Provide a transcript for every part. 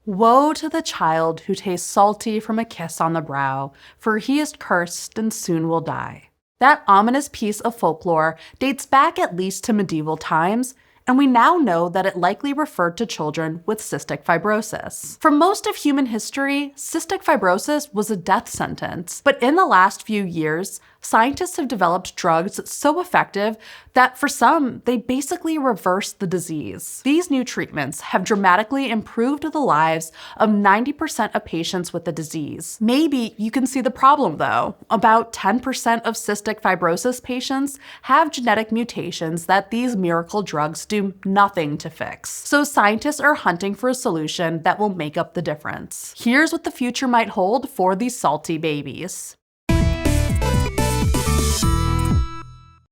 Woe to the child who tastes salty from a kiss on the brow, for he is cursed and soon will die. That ominous piece of folklore dates back at least to medieval times, and we now know that it likely referred to children with cystic fibrosis. For most of human history, cystic fibrosis was a death sentence, but in the last few years, scientists have developed drugs so effective that for some, they basically reverse the disease. These new treatments have dramatically improved the lives of 90% of patients with the disease. Maybe you can see the problem though. About 10% of cystic fibrosis patients have genetic mutations that these miracle drugs do nothing to fix. So scientists are hunting for a solution that will make up the difference. Here's what the future might hold for these salty babies.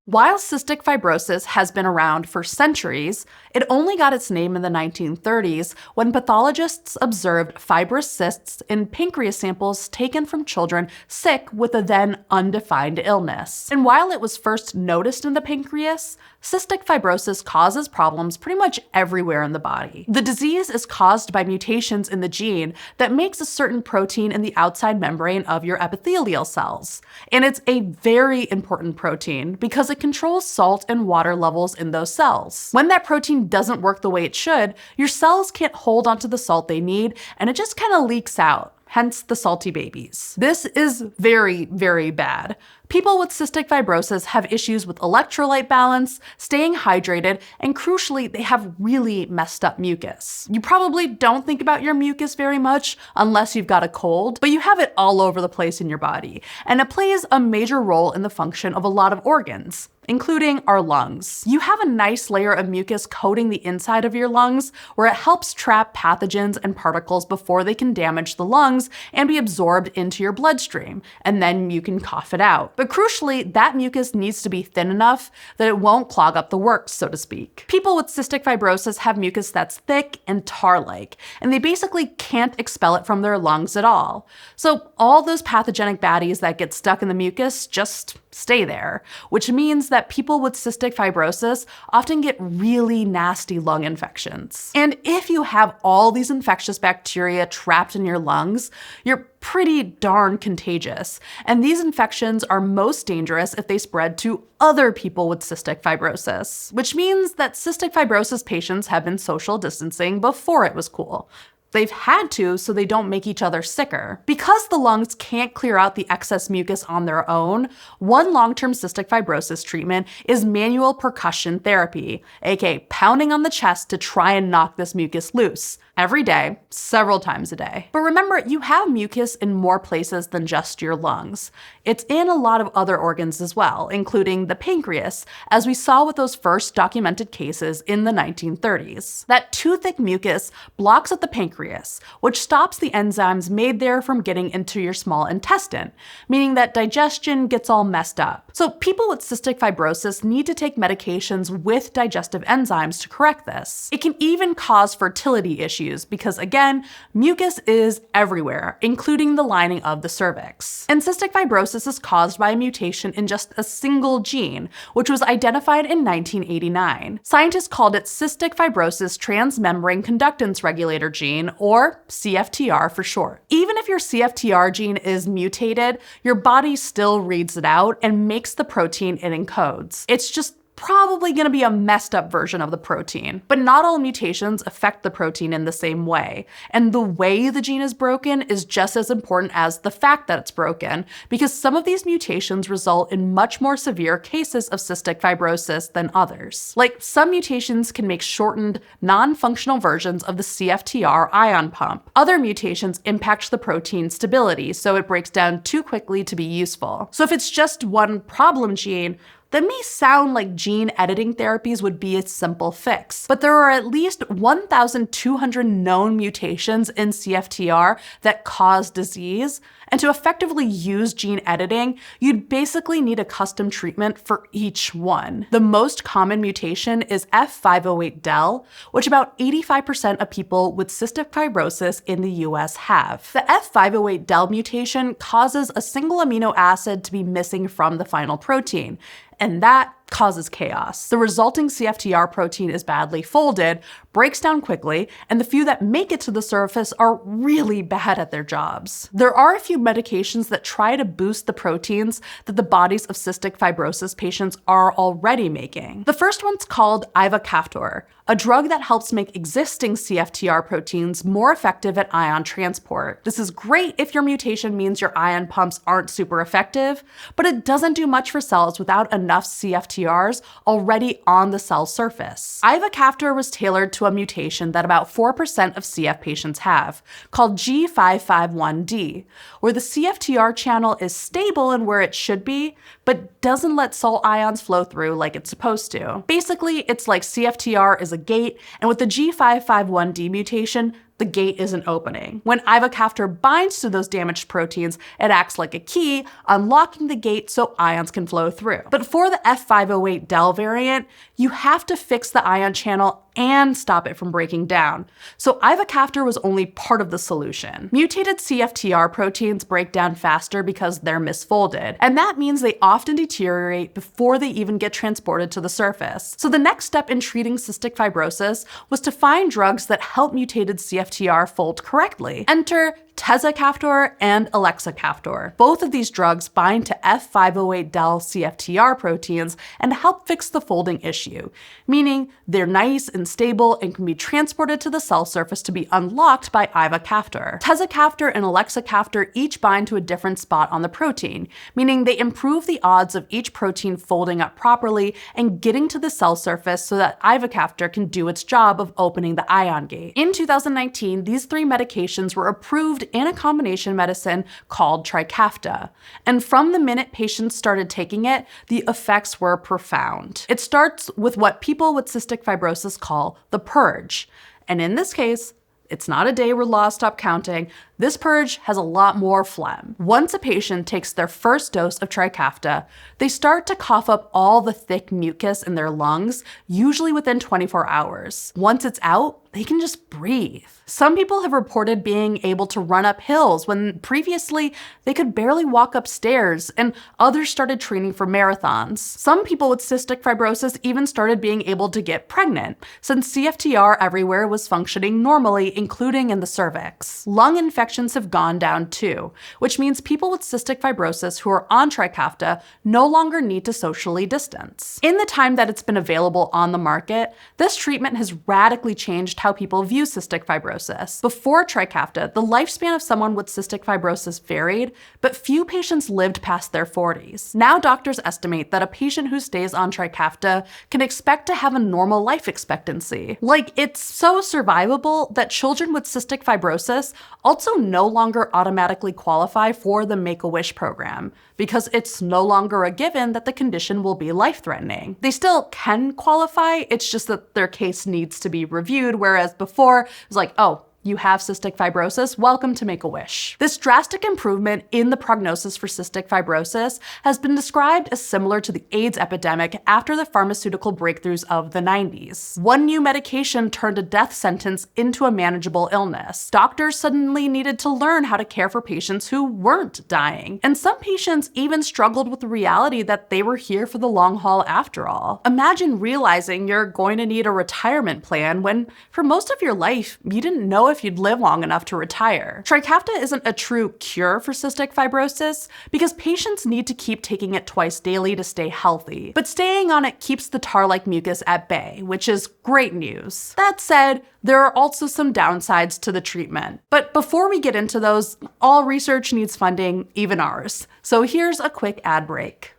While cystic fibrosis has been around for centuries, it only got its name in the 1930s when pathologists observed fibrous cysts in pancreas samples taken from children sick with a then undefined illness. And while it was first noticed in the pancreas, cystic fibrosis causes problems pretty much everywhere in the body. The disease is caused by mutations in the gene that makes a certain protein in the outside membrane of your epithelial cells. And it's a very important protein because it controls salt and water levels in those cells. When that protein doesn't work the way it should, your cells can't hold onto the salt they need, and it just kind of leaks out. Hence the salty babies. This is very, very bad. People with cystic fibrosis have issues with electrolyte balance, staying hydrated, and crucially, they have really messed up mucus. You probably don't think about your mucus very much unless you've got a cold, but you have it all over the place in your body, and it plays a major role in the function of a lot of organs, including our lungs. You have a nice layer of mucus coating the inside of your lungs where it helps trap pathogens and particles before they can damage the lungs and be absorbed into your bloodstream, and then you can cough it out. But crucially, that mucus needs to be thin enough that it won't clog up the works, so to speak. People with cystic fibrosis have mucus that's thick and tar-like, and they basically can't expel it from their lungs at all. So all those pathogenic baddies that get stuck in the mucus just stay there, which means that people with cystic fibrosis often get really nasty lung infections. And if you have all these infectious bacteria trapped in your lungs, you're pretty darn contagious. And these infections are most dangerous if they spread to other people with cystic fibrosis, which means that cystic fibrosis patients have been social distancing before it was cool. They've had to so they don't make each other sicker. Because the lungs can't clear out the excess mucus on their own, one long-term cystic fibrosis treatment is manual percussion therapy, aka pounding on the chest to try and knock this mucus loose. Every day, several times a day. But remember, you have mucus in more places than just your lungs. It's in a lot of other organs as well, including the pancreas, as we saw with those first documented cases in the 1930s. That too thick mucus blocks at the pancreas, which stops the enzymes made there from getting into your small intestine, meaning that digestion gets all messed up. So people with cystic fibrosis need to take medications with digestive enzymes to correct this. It can even cause fertility issues because, again, mucus is everywhere, including the lining of the cervix. And cystic fibrosis is caused by a mutation in just a single gene, which was identified in 1989. Scientists called it cystic fibrosis transmembrane conductance regulator gene, or CFTR for short. Even if your CFTR gene is mutated, your body still reads it out and makes the protein it encodes. It's just probably going to be a messed up version of the protein. But not all mutations affect the protein in the same way. And the way the gene is broken is just as important as the fact that it's broken, because some of these mutations result in much more severe cases of cystic fibrosis than others. Like, some mutations can make shortened, non-functional versions of the CFTR ion pump. Other mutations impact the protein stability, so it breaks down too quickly to be useful. So if it's just one problem gene, that may sound like gene editing therapies would be a simple fix, but there are at least 1,200 known mutations in CFTR that cause disease, and to effectively use gene editing, you'd basically need a custom treatment for each one. The most common mutation is F508del, which about 85% of people with cystic fibrosis in the US have. The F508del mutation causes a single amino acid to be missing from the final protein, and that causes chaos. The resulting CFTR protein is badly folded, breaks down quickly, and the few that make it to the surface are really bad at their jobs. There are a few medications that try to boost the proteins that the bodies of cystic fibrosis patients are already making. The first one's called ivacaftor, a drug that helps make existing CFTR proteins more effective at ion transport. This is great if your mutation means your ion pumps aren't super effective, but it doesn't do much for cells without enough CFTRs already on the cell surface. Ivacaftor was tailored to a mutation that about 4% of CF patients have, called G551D, where the CFTR channel is stable in where it should be, but doesn't let salt ions flow through like it's supposed to. Basically, it's like CFTR is a gate, and with the G551D mutation, the gate isn't opening. When ivacaftor binds to those damaged proteins, it acts like a key, unlocking the gate so ions can flow through. But for the F508del variant, you have to fix the ion channel and stop it from breaking down. So ivacaftor was only part of the solution. Mutated CFTR proteins break down faster because they're misfolded, and that means they often deteriorate before they even get transported to the surface. So the next step in treating cystic fibrosis was to find drugs that help mutated CFTR fold correctly. Enter tezacaftor and elexacaftor. Both of these drugs bind to F508del CFTR proteins and help fix the folding issue, meaning they're nice and stable and can be transported to the cell surface to be unlocked by ivacaftor. Tezacaftor and elexacaftor each bind to a different spot on the protein, meaning they improve the odds of each protein folding up properly and getting to the cell surface so that ivacaftor can do its job of opening the ion gate. In 2019, these three medications were approved in a combination medicine called Trikafta. And from the minute patients started taking it, the effects were profound. It starts with what people with cystic fibrosis call the purge. And in this case, it's not a day where laws stop counting. This purge has a lot more phlegm. Once a patient takes their first dose of Trikafta, they start to cough up all the thick mucus in their lungs, usually within 24 hours. Once it's out, they can just breathe. Some people have reported being able to run up hills when previously they could barely walk upstairs, and others started training for marathons. Some people with cystic fibrosis even started being able to get pregnant, since CFTR everywhere was functioning normally, including in the cervix. Lung infections have gone down too, which means people with cystic fibrosis who are on Trikafta no longer need to socially distance. In the time that it's been available on the market, this treatment has radically changed how people view cystic fibrosis. Before Trikafta, the lifespan of someone with cystic fibrosis varied, but few patients lived past their 40s. Now doctors estimate that a patient who stays on Trikafta can expect to have a normal life expectancy. Like, it's so survivable that children with cystic fibrosis also no longer automatically qualify for the Make-A-Wish program, because it's no longer a given that the condition will be life-threatening. They still can qualify, it's just that their case needs to be reviewed, whereas before, it was like, oh, you have cystic fibrosis, welcome to Make-A-Wish. This drastic improvement in the prognosis for cystic fibrosis has been described as similar to the AIDS epidemic after the pharmaceutical breakthroughs of the 90s. One new medication turned a death sentence into a manageable illness. Doctors suddenly needed to learn how to care for patients who weren't dying. And some patients even struggled with the reality that they were here for the long haul after all. Imagine realizing you're going to need a retirement plan when, for most of your life, you didn't know if you'd live long enough to retire. Trikafta isn't a true cure for cystic fibrosis because patients need to keep taking it twice daily to stay healthy. But staying on it keeps the tar-like mucus at bay, which is great news. That said, there are also some downsides to the treatment. But before we get into those, all research needs funding, even ours. So here's a quick ad break.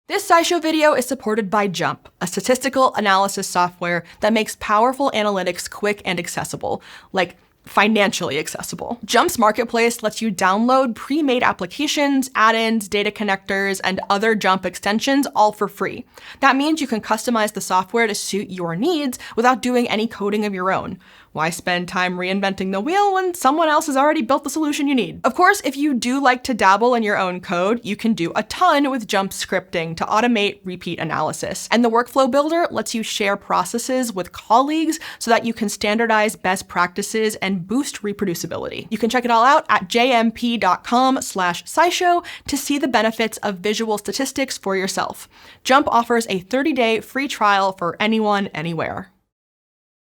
This SciShow video is supported by Jump, a statistical analysis software that makes powerful analytics quick and accessible, like financially accessible. Jump's marketplace lets you download pre-made applications, add-ins, data connectors, and other Jump extensions all for free. That means you can customize the software to suit your needs without doing any coding of your own. Why spend time reinventing the wheel when someone else has already built the solution you need? Of course, if you do like to dabble in your own code, you can do a ton with JUMP scripting to automate repeat analysis. And the workflow builder lets you share processes with colleagues so that you can standardize best practices and boost reproducibility. You can check it all out at jmp.com/scishow to see the benefits of visual statistics for yourself. JUMP offers a 30-day free trial for anyone, anywhere.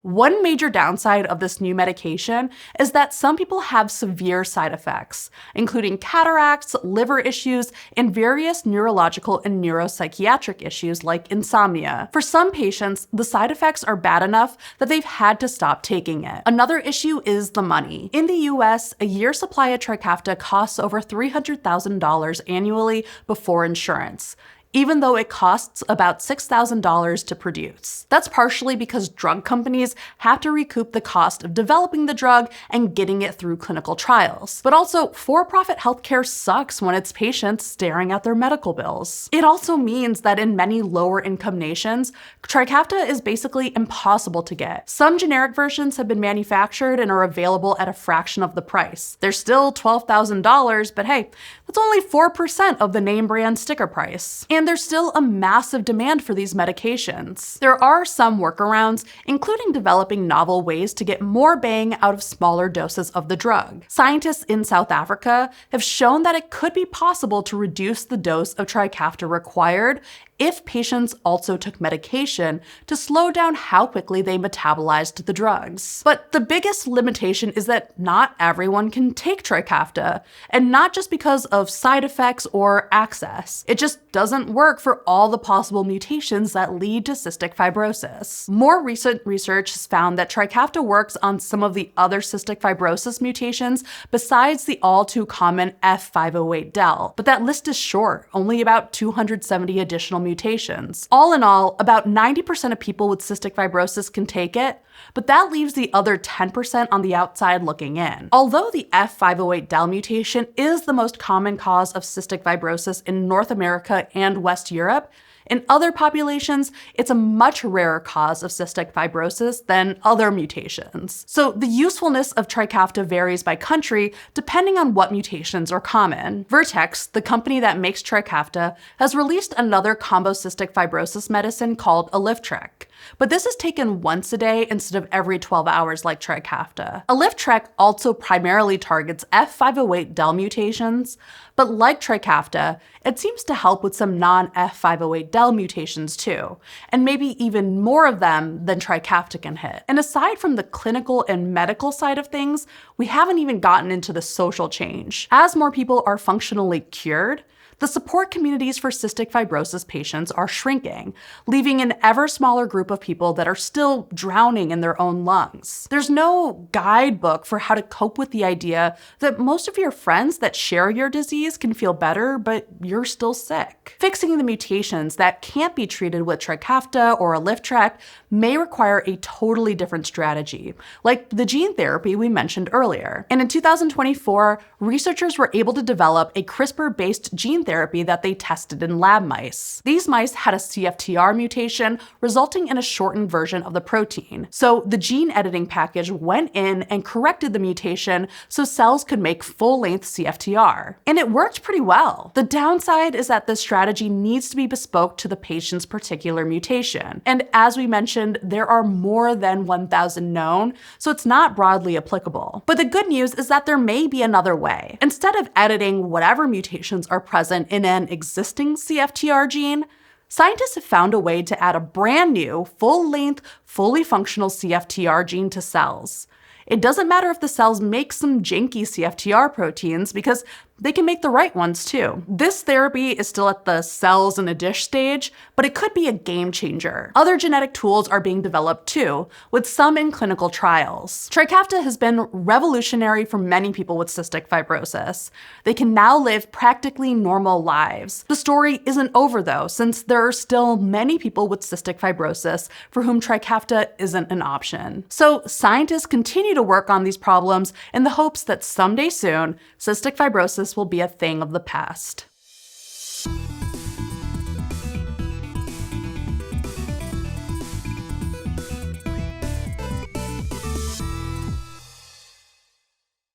One major downside of this new medication is that some people have severe side effects, including cataracts, liver issues, and various neurological and neuropsychiatric issues like insomnia. For some patients, the side effects are bad enough that they've had to stop taking it. Another issue is the money. In the US, a year's supply of Trikafta costs over $300,000 annually before insurance, even though it costs about $6,000 to produce. That's partially because drug companies have to recoup the cost of developing the drug and getting it through clinical trials. But also, for-profit healthcare sucks when it's patients staring at their medical bills. It also means that in many lower-income nations, Trikafta is basically impossible to get. Some generic versions have been manufactured and are available at a fraction of the price. They're still $12,000, but hey, that's only 4% of the name brand sticker price. And there's still a massive demand for these medications. There are some workarounds, including developing novel ways to get more bang out of smaller doses of the drug. Scientists in South Africa have shown that it could be possible to reduce the dose of Trikafta required if patients also took medication to slow down how quickly they metabolized the drugs. But the biggest limitation is that not everyone can take Trikafta, and not just because of side effects or access. It just doesn't work for all the possible mutations that lead to cystic fibrosis. More recent research has found that Trikafta works on some of the other cystic fibrosis mutations besides the all-too-common F508del, but that list is short, only about 270 additional mutations. All in all, about 90% of people with cystic fibrosis can take it, but that leaves the other 10% on the outside looking in. Although the F508del mutation is the most common cause of cystic fibrosis in North America and West Europe, in other populations, it's a much rarer cause of cystic fibrosis than other mutations. So the usefulness of Trikafta varies by country depending on what mutations are common. Vertex, the company that makes Trikafta, has released another combo cystic fibrosis medicine called Alyftrek. But this is taken once a day instead of every 12 hours like Trikafta. Alyftrek also primarily targets F508del mutations, but like Trikafta, it seems to help with some non-F508del mutations too, and maybe even more of them than Trikafta can hit. And aside from the clinical and medical side of things, we haven't even gotten into the social change. As more people are functionally cured, the support communities for cystic fibrosis patients are shrinking, leaving an ever smaller group of people that are still drowning in their own lungs. There's no guidebook for how to cope with the idea that most of your friends that share your disease can feel better, but you're still sick. Fixing the mutations that can't be treated with Trikafta or Alyftrek may require a totally different strategy, like the gene therapy we mentioned earlier. And in 2024, researchers were able to develop a CRISPR-based gene therapy that they tested in lab mice. These mice had a CFTR mutation, resulting in a shortened version of the protein. So the gene editing package went in and corrected the mutation so cells could make full-length CFTR. And it worked pretty well. The downside is that this strategy needs to be bespoke to the patient's particular mutation. And as we mentioned, there are more than 1,000 known, so it's not broadly applicable. But the good news is that there may be another way. Instead of editing whatever mutations are present in an existing CFTR gene, scientists have found a way to add a brand new, full-length, fully functional CFTR gene to cells. It doesn't matter if the cells make some janky CFTR proteins because they can make the right ones too. This therapy is still at the cells in a dish stage, but it could be a game changer. Other genetic tools are being developed too, with some in clinical trials. Trikafta has been revolutionary for many people with cystic fibrosis. They can now live practically normal lives. The story isn't over though, since there are still many people with cystic fibrosis for whom Trikafta isn't an option. So scientists continue to work on these problems in the hopes that someday soon, cystic fibrosis will be a thing of the past.